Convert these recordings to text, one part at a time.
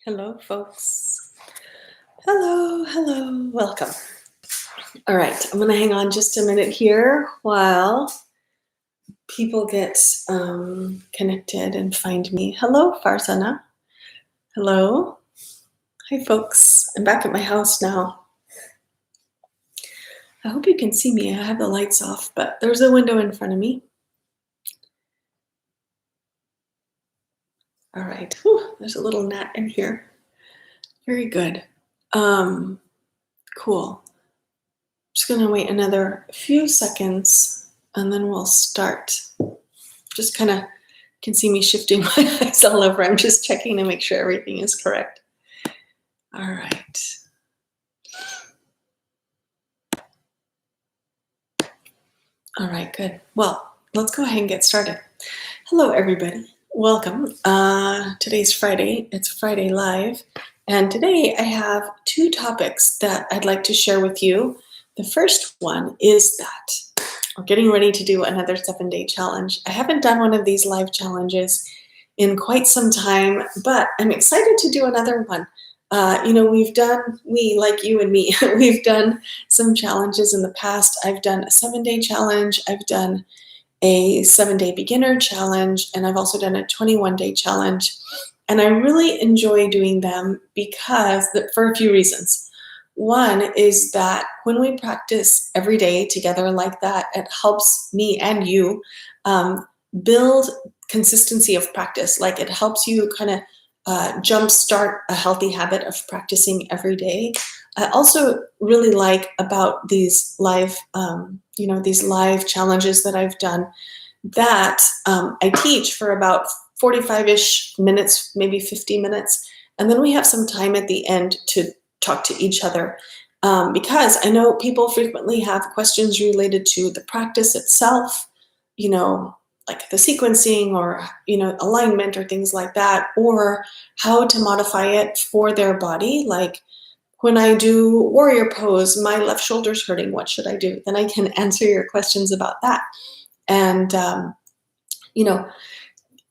Hello, folks. Hello, welcome. All right, I'm going to hang on just a minute here while people get connected and find me. Hello, Farzana. Hello. Hi, folks. I'm back at my house now. I hope you can see me. I have the lights off, but there's a window in front of me. All right. Whew, there's a little gnat in here. Very good. Cool. Just going to wait another few seconds and then we'll start. Just kind of can see me shifting my eyes all over. I'm just checking to make sure everything is correct. All right. All right, good. Well, let's go ahead and get started. Hello, everybody. Welcome. Today's Friday. It's Friday Live. And today I have two topics that I'd like to share with you. The first one is that we're getting ready to do another 7-day challenge. I haven't done one of these live challenges in quite some time, but I'm excited to do another one. We, like you and me, we've done some challenges in the past. I've done a 7-day challenge. I've done a 7-day beginner challenge, and I've also done a 21-day challenge. And I really enjoy doing them for a few reasons. One is that when we practice every day together like that, it helps me and you build consistency of practice. Like it helps you kind of jumpstart a healthy habit of practicing every day. I also really like about these live, these live challenges that I've done that I teach for about 45-ish minutes, maybe 50 minutes. And then we have some time at the end to talk to each other because I know people frequently have questions related to the practice itself, like the sequencing or, alignment or things like that, or how to modify it for their body. Like when I do warrior pose, my left shoulder's hurting, what should I do? Then I can answer your questions about that. And,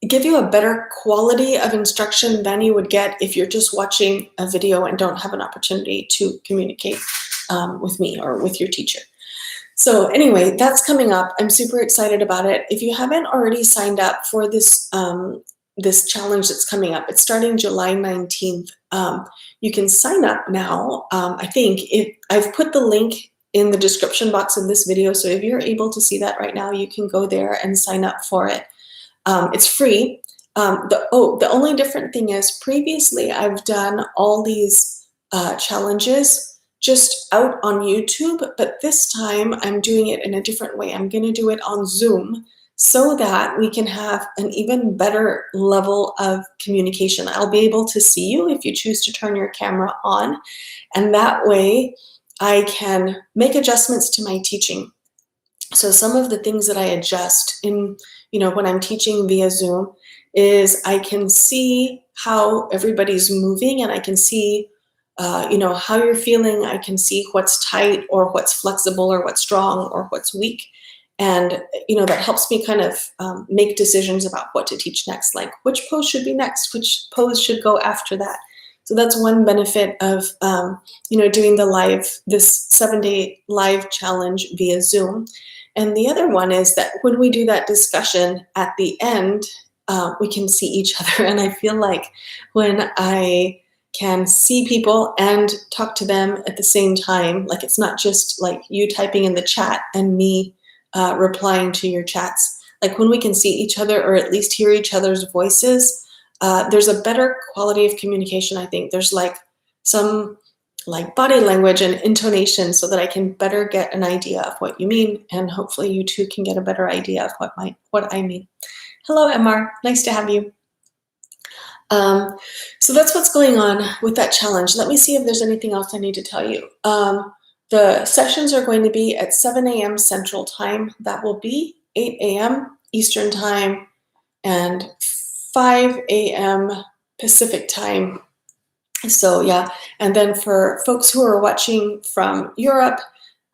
give you a better quality of instruction than you would get if you're just watching a video and don't have an opportunity to communicate with me or with your teacher. So anyway, that's coming up. I'm super excited about it. If you haven't already signed up for this this challenge that's coming up, it's starting July 19th. You can sign up now. I've put the link in the description box of this video. So if you're able to see that right now, you can go there and sign up for it. It's free. The only different thing is previously I've done all these challenges just out on YouTube, but this time I'm doing it in a different way. I'm going to do it on Zoom so that we can have an even better level of communication. I'll be able to see you if you choose to turn your camera on, and that way I can make adjustments to my teaching. So some of the things that I adjust in, when I'm teaching via Zoom is I can see how everybody's moving and I can see how you're feeling. I can see what's tight or what's flexible or what's strong or what's weak. And, that helps me kind of make decisions about what to teach next, like which pose should be next, which pose should go after that. So that's one benefit of, doing this 7-day live challenge via Zoom. And the other one is that when we do that discussion at the end, we can see each other. And I feel like when I can see people and talk to them at the same time, like it's not just like you typing in the chat and me replying to your chats. Like when we can see each other or at least hear each other's voices, there's a better quality of communication, I think. There's like some body language and intonation so that I can better get an idea of what you mean, and hopefully you too can get a better idea of what I mean. Hello, Emar. Nice to have you. So that's what's going on with that challenge. Let me see if there's anything else I need to tell you. The sessions are going to be at 7 a.m. Central Time. That will be 8 a.m. Eastern Time and 5 a.m. Pacific Time. So yeah, and then for folks who are watching from Europe,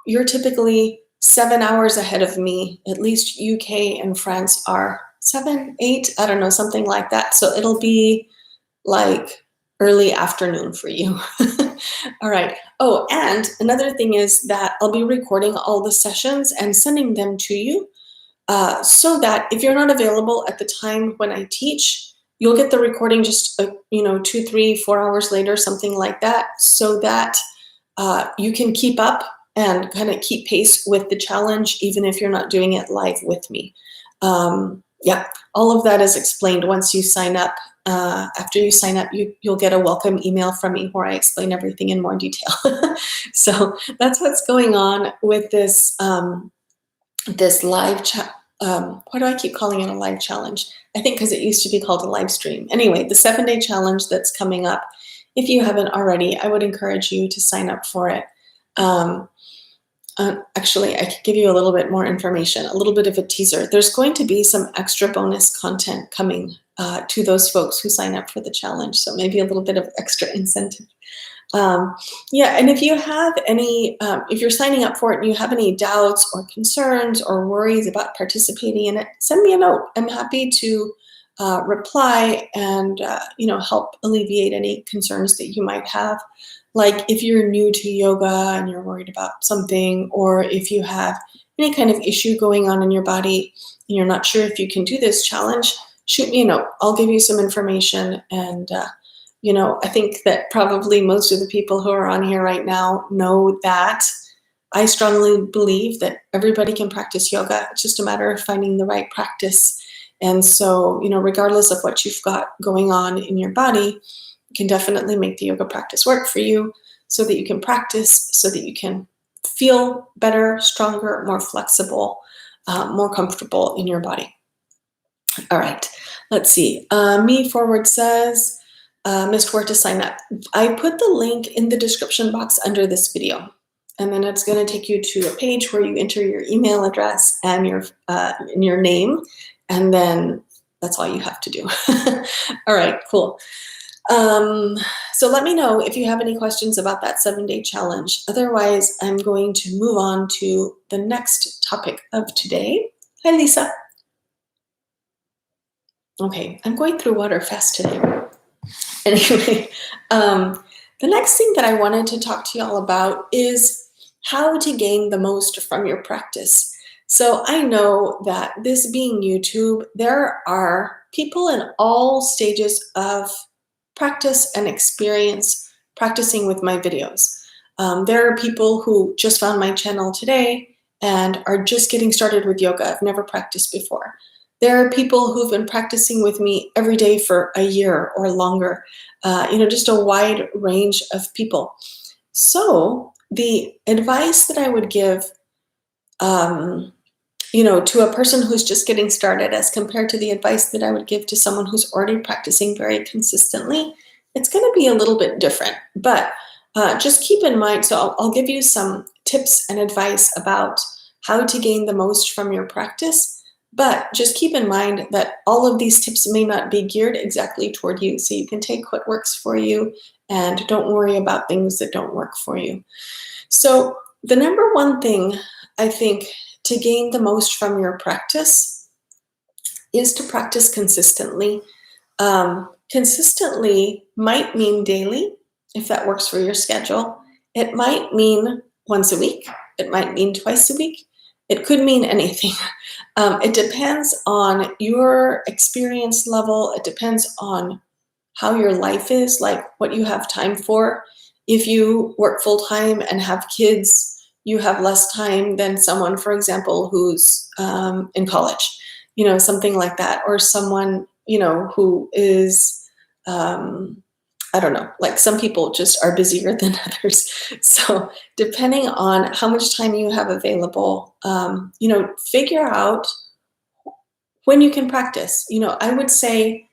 you're typically 7 hours ahead of me. At least UK and France are 7, 8, I don't know, something like that. So it'll be like early afternoon for you. All right. Oh, and another thing is that I'll be recording all the sessions and sending them to you, so that if you're not available at the time when I teach, you'll get the recording just 2, 3, 4 hours later, something like that, so that you can keep up and kind of keep pace with the challenge, even if you're not doing it live with me. Yeah, all of that is explained once you sign up. After you sign up, you'll get a welcome email from me where I explain everything in more detail. So that's what's going on with this this live chat. Why do I keep calling it a live challenge? I think because it used to be called a live stream. Anyway, the 7-day challenge that's coming up. If you haven't already, I would encourage you to sign up for it. Actually, I could give you a little bit more information, a little bit of a teaser. There's going to be some extra bonus content coming to those folks who sign up for the challenge. So maybe a little bit of extra incentive. Yeah, and if you have any, if you're signing up for it and you have any doubts or concerns or worries about participating in it, send me a note. I'm happy to reply and help alleviate any concerns that you might have. Like if you're new to yoga and you're worried about something, or if you have any kind of issue going on in your body and you're not sure if you can do this challenge, shoot me a note. I'll give you some information. And, I think that probably most of the people who are on here right now know that I strongly believe that everybody can practice yoga. It's just a matter of finding the right practice. And so, regardless of what you've got going on in your body, you can definitely make the yoga practice work for you so that you can practice, so that you can feel better, stronger, more flexible, more comfortable in your body. All right, let's see. Me Forward says, missed where to sign up. I put the link in the description box under this video, and then it's going to take you to a page where you enter your email address and your name, and then that's all you have to do. All right, cool. So let me know if you have any questions about that 7-day challenge. Otherwise, I'm going to move on to the next topic of today. Hi, Lisa. Okay, I'm going through water fast today. Anyway, the next thing that I wanted to talk to y'all about is how to gain the most from your practice. So I know that this being YouTube, there are people in all stages of practice and experience practicing with my videos. There are people who just found my channel today and are just getting started with yoga. I've never practiced before. There are people who've been practicing with me every day for a year or longer, just a wide range of people. So the advice that I would give, to a person who's just getting started as compared to the advice that I would give to someone who's already practicing very consistently, it's going to be a little bit different. But just keep in mind, so I'll give you some tips and advice about how to gain the most from your practice. But just keep in mind that all of these tips may not be geared exactly toward you. So you can take what works for you and don't worry about things that don't work for you. So the number one thing I think to gain the most from your practice is to practice consistently. Consistently might mean daily, if that works for your schedule. It might mean once a week. It might mean twice a week. It could mean anything. It depends on your experience level. It depends on how your life is, like what you have time for. If you work full time and have kids, you have less time than someone, for example, who's in college, something like that, or someone, who is, I don't know, like some people just are busier than others. So depending on how much time you have available, figure out when you can practice. I would say,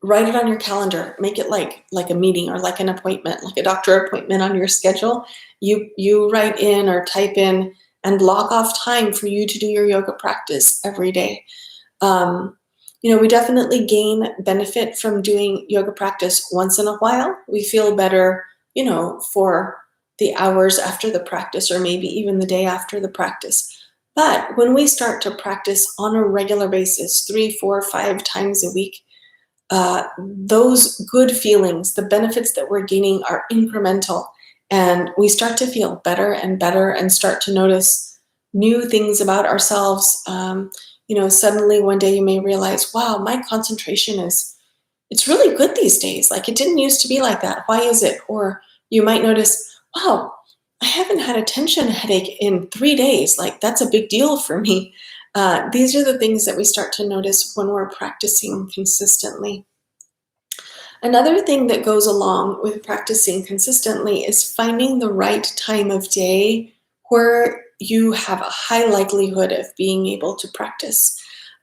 write it on your calendar, make it like a meeting or like an appointment, like a doctor appointment on your schedule. You write in or type in and block off time for you to do your yoga practice every day. We definitely gain benefit from doing yoga practice once in a while. We feel better, for the hours after the practice or maybe even the day after the practice. But when we start to practice on a regular basis, 3, 4, 5 times a week, those good feelings, the benefits that we're gaining are incremental, and we start to feel better and better and start to notice new things about ourselves. Suddenly one day you may realize, wow, my concentration it's really good these days. Like, it didn't used to be like that. Why is it? Or you might notice, wow, I haven't had a tension headache in 3 days. Like, that's a big deal for me. These are the things that we start to notice when we're practicing consistently. Another thing that goes along with practicing consistently is finding the right time of day where you have a high likelihood of being able to practice.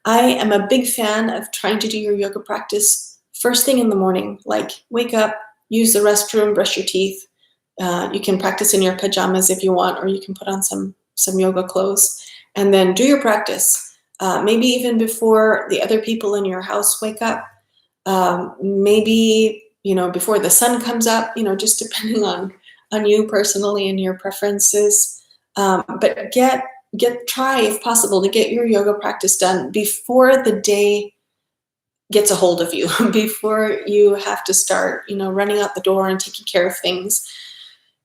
I am a big fan of trying to do your yoga practice first thing in the morning, like wake up, use the restroom, brush your teeth. You can practice in your pajamas if you want, or you can put on some yoga clothes and then do your practice. Maybe even before the other people in your house wake up. Maybe before the sun comes up, just depending on you personally and your preferences. But try, if possible, to get your yoga practice done before the day gets a hold of you, before you have to start running out the door and taking care of things,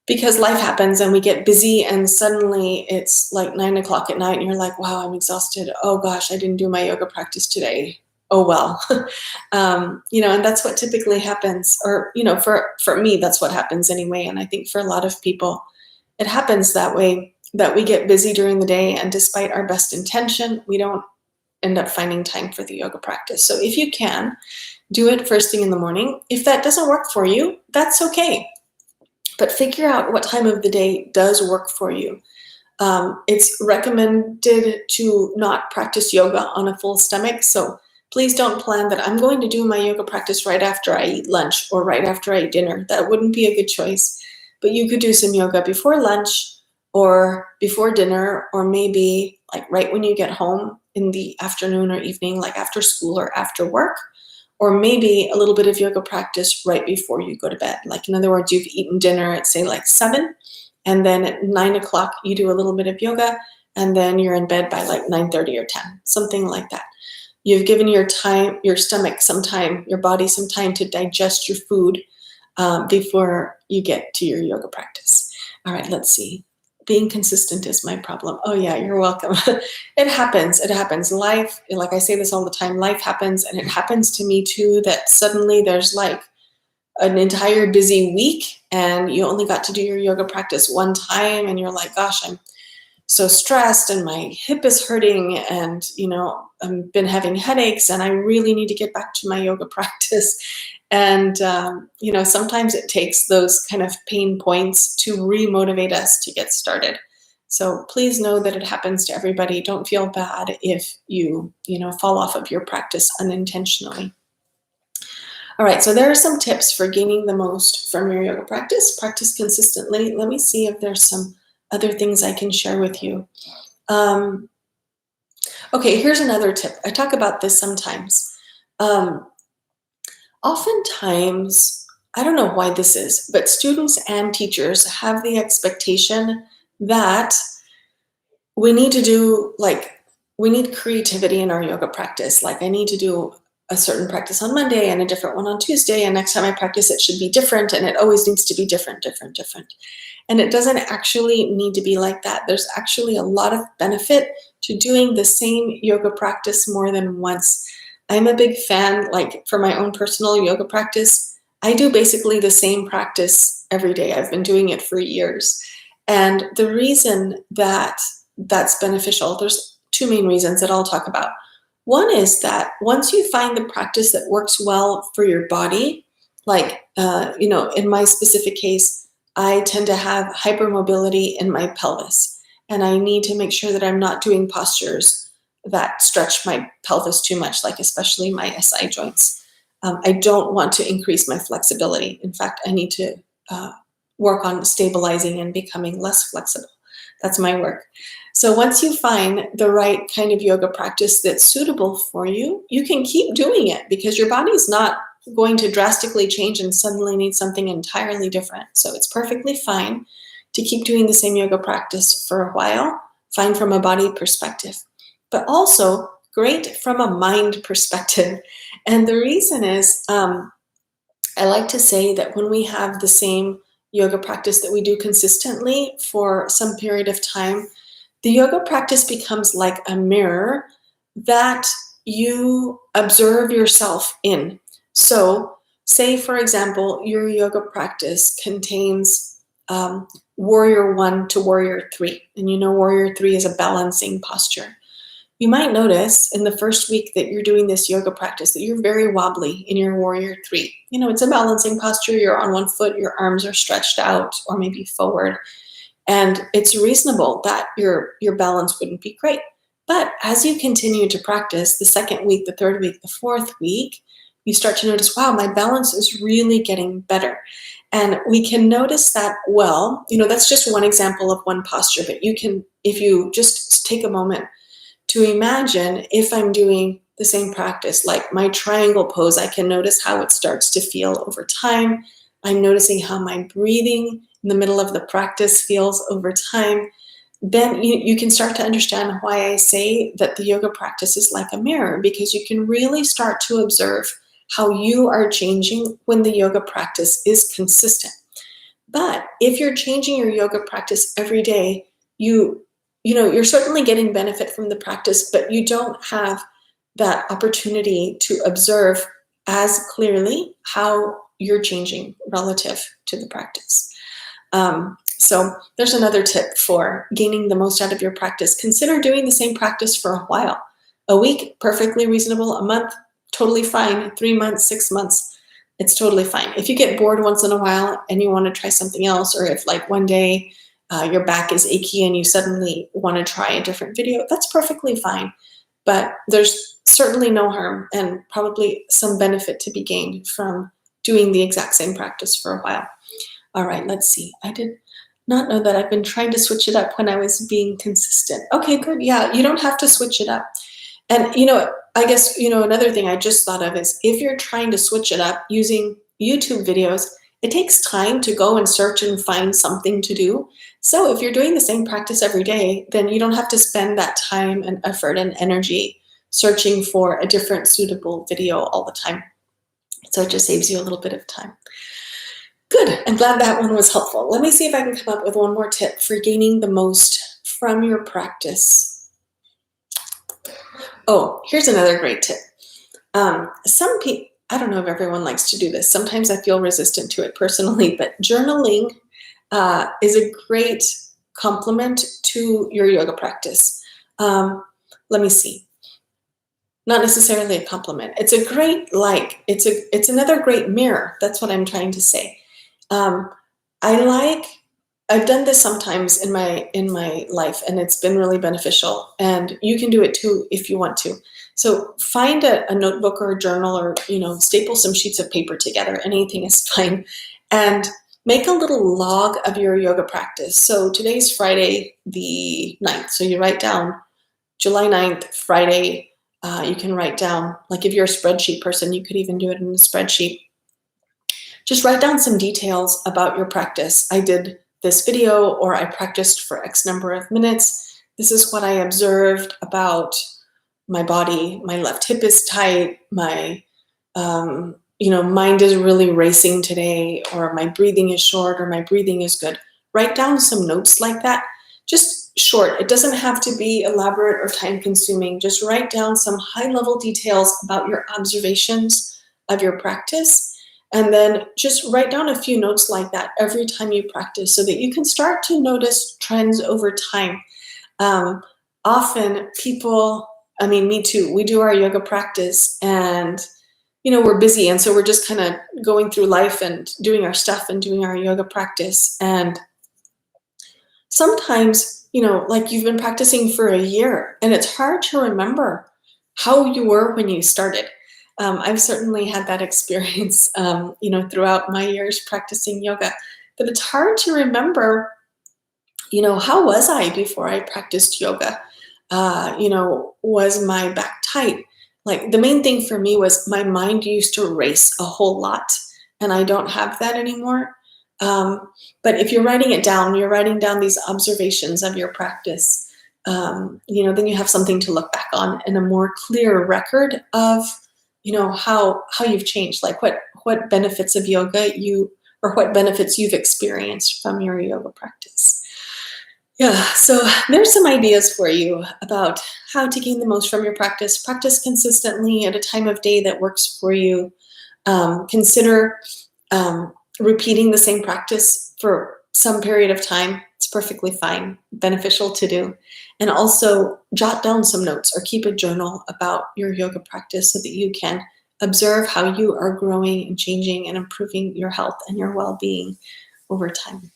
because life happens and we get busy and suddenly it's like 9 o'clock at night and you're like, wow, I'm exhausted. Oh gosh, I didn't do my yoga practice today. Oh well. And that's what typically happens, or for me, that's what happens anyway. And I think for a lot of people it happens that way, that we get busy during the day and despite our best intention, we don't end up finding time for the yoga practice. So if you can, do it first thing in the morning. If that doesn't work for you, that's okay. But figure out what time of the day does work for you. It's recommended to not practice yoga on a full stomach. So please don't plan that I'm going to do my yoga practice right after I eat lunch or right after I eat dinner. That wouldn't be a good choice. But you could do some yoga before lunch or before dinner, or maybe like right when you get home in the afternoon or evening, like after school or after work. Or maybe a little bit of yoga practice right before you go to bed. Like, in other words, you've eaten dinner at say like 7, and then at 9 o'clock you do a little bit of yoga, and then you're in bed by like 9:30 or 10, something like that. You've given your stomach some time, your body some time to digest your food before you get to your yoga practice. All right, let's see. Being consistent is my problem. Oh yeah, you're welcome. It happens. It happens. Life, like I say this all the time, life happens, and it happens to me too, that suddenly there's like an entire busy week and you only got to do your yoga practice one time and you're like, gosh, I'm so stressed and my hip is hurting and I've been having headaches and I really need to get back to my yoga practice. And sometimes it takes those kind of pain points to re-motivate us to get started. So please know that it happens to everybody. Don't feel bad if you fall off of your practice unintentionally. All right, so there are some tips for gaining the most from your yoga practice. Practice consistently. Let me see if there's some other things I can share with you. Okay, here's another tip. I talk about this sometimes. Oftentimes, I don't know why this is, but students and teachers have the expectation that we need creativity in our yoga practice. Like, I need to do a certain practice on Monday and a different one on Tuesday, and next time I practice it should be different, and it always needs to be different. And it doesn't actually need to be like that. There's actually a lot of benefit to doing the same yoga practice more than once. I'm a big fan, like for my own personal yoga practice, I do basically the same practice every day. I've been doing it for years. And the reason that that's beneficial, there's two main reasons that I'll talk about. One is that once you find the practice that works well for your body, like, in my specific case, I tend to have hypermobility in my pelvis, and I need to make sure that I'm not doing postures that stretch my pelvis too much, like especially my SI joints. I don't want to increase my flexibility. In fact, I need to work on stabilizing and becoming less flexible. That's my work. So once you find the right kind of yoga practice that's suitable for you, you can keep doing it because your body's not going to drastically change and suddenly need something entirely different. So it's perfectly fine to keep doing the same yoga practice for a while, fine from a body perspective. But also great from a mind perspective. And the reason is, I like to say that when we have the same yoga practice that we do consistently for some period of time, the yoga practice becomes like a mirror that you observe yourself in. So, say, for example, your yoga practice contains Warrior 1 to Warrior 3. And you know, Warrior 3 is a balancing posture. You might notice in the first week that you're doing this yoga practice that you're very wobbly in your Warrior 3. You know, it's a balancing posture. You're on one foot, your arms are stretched out or maybe forward. And it's reasonable that your balance wouldn't be great. But as you continue to practice the second week, the third week, the fourth week, you start to notice, wow, my balance is really getting better. And we can notice that, well, you know, that's just one example of one posture, but you can, if you just take a moment to imagine if I'm doing the same practice, like my triangle pose, I can notice how it starts to feel over time. I'm noticing how my breathing in the middle of the practice feels over time. Then you can start to understand why I say that the yoga practice is like a mirror, because you can really start to observe how you are changing when the yoga practice is consistent. But if you're changing your yoga practice every day, you're certainly getting benefit from the practice, but you don't have that opportunity to observe as clearly how you're changing relative to the practice. So there's another tip for gaining the most out of your practice. Consider doing the same practice for a while. A week, perfectly reasonable. A month, totally fine. 3 months, 6 months, it's totally fine. If you get bored once in a while and you want to try something else, or if like one day your back is achy and you suddenly want to try a different video, that's perfectly fine. But there's certainly no harm and probably some benefit to be gained from doing the exact same practice for a while. All right, let's see. I did not know that. I've been trying to switch it up when I was being consistent. Okay, good. Yeah, you don't have to switch it up. And, I guess, another thing I just thought of is if you're trying to switch it up using YouTube videos, it takes time to go and search and find something to do. So if you're doing the same practice every day, then you don't have to spend that time and effort and energy searching for a different suitable video all the time. So it just saves you a little bit of time. Good. I'm glad that one was helpful. Let me see if I can come up with one more tip for gaining the most from your practice. Oh, here's another great tip. Some people, I don't know if everyone likes to do this. Sometimes I feel resistant to it personally, but journaling is a great complement to your yoga practice. Let me see. Not necessarily a compliment. It's a great it's another great mirror. That's what I'm trying to say. I've done this sometimes in my life, and it's been really beneficial. And you can do it too if you want to. So find a notebook or a journal, or staple some sheets of paper together. Anything is fine, and make a little log of your yoga practice. So today's Friday the 9th. So you write down July 9th, Friday. You can write down, like if you're a spreadsheet person, you could even do it in a spreadsheet. Just write down some details about your practice. I did this video, or I practiced for X number of minutes. This is what I observed about my body. My left hip is tight. My, mind is really racing today, or my breathing is short, or my breathing is good. Write down some notes like that. Just short. It doesn't have to be elaborate or time consuming. Just write down some high level details about your observations of your practice. And then just write down a few notes like that every time you practice, so that you can start to notice trends over time. Often people, me too, we do our yoga practice and, we're busy. And so we're just kind of going through life and doing our stuff and doing our yoga practice. And sometimes, like you've been practicing for a year and it's hard to remember how you were when you started. I've certainly had that experience, throughout my years practicing yoga, that it's hard to remember, how was I before I practiced yoga? Was my back tight? Like the main thing for me was my mind used to race a whole lot, and I don't have that anymore. But if you're writing it down, you're writing down these observations of your practice. then you have something to look back on and a more clear record of, how you've changed, like what benefits of yoga or what benefits you've experienced from your yoga practice. Yeah, so there's some ideas for you about how to gain the most from your practice. Practice consistently at a time of day that works for you. Consider repeating the same practice for some period of time. It's perfectly fine, beneficial to do. And also jot down some notes or keep a journal about your yoga practice so that you can observe how you are growing and changing and improving your health and your well-being over time.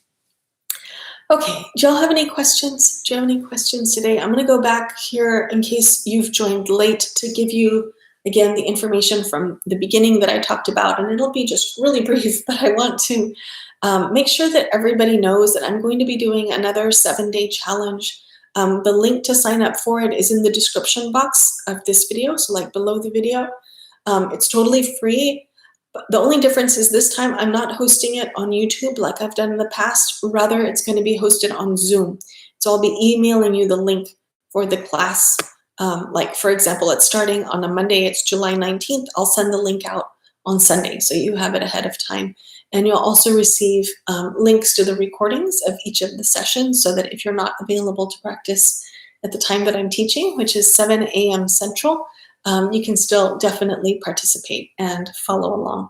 Okay, do y'all have any questions? Do you have any questions today? I'm going to go back here in case you've joined late to give you, again, the information from the beginning that I talked about, and it'll be just really brief, but I want to make sure that everybody knows that I'm going to be doing another 7-day challenge. The link to sign up for it is in the description box of this video, so like below the video. It's totally free. But the only difference is this time I'm not hosting it on YouTube like I've done in the past. Rather, it's going to be hosted on Zoom. So I'll be emailing you the link for the class. Like, for example, it's starting on a Monday. It's July 19th. I'll send the link out on Sunday, so you have it ahead of time. And you'll also receive links to the recordings of each of the sessions so that if you're not available to practice at the time that I'm teaching, which is 7 a.m. Central, you can still definitely participate and follow along.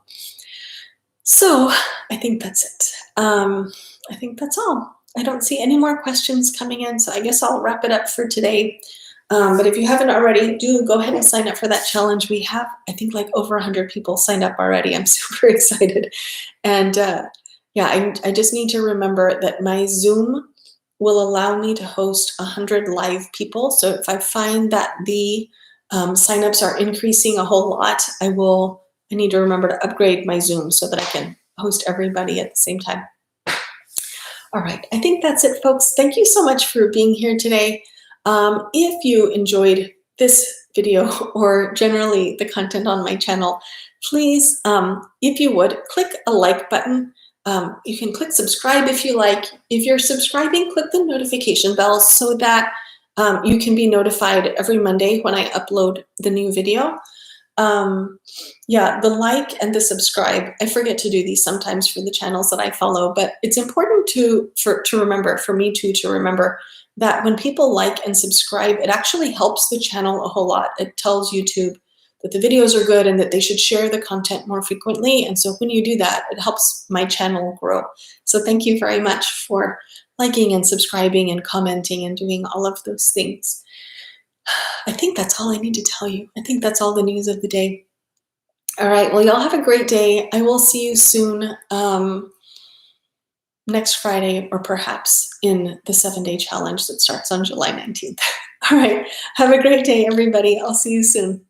So I think that's it. I think that's all. I don't see any more questions coming in, so I guess I'll wrap it up for today. But if you haven't already, do go ahead and sign up for that challenge. We have, I think, like over 100 people signed up already. I'm super excited. And I just need to remember that my Zoom will allow me to host 100 live people. So if I find that the signups are increasing a whole lot, I need to remember to upgrade my Zoom so that I can host everybody at the same time. All right, I think that's it, folks. Thank you so much for being here today. If you enjoyed this video or generally the content on my channel, please, if you would, click a like button. You can click subscribe if you like. If you're subscribing, click the notification bell so that you can be notified every Monday when I upload the new video. The like and the subscribe, I forget to do these sometimes for the channels that I follow, but it's important to remember, for me too, to remember that when people like and subscribe, it actually helps the channel a whole lot. It tells YouTube that the videos are good and that they should share the content more frequently. And so when you do that, it helps my channel grow. So thank you very much for liking and subscribing and commenting and doing all of those things. I think that's all I need to tell you. I think that's all the news of the day. All right, well, y'all have a great day. I will see you soon next Friday, or perhaps in the 7-day challenge that starts on July 19th. All right, have a great day, everybody. I'll see you soon.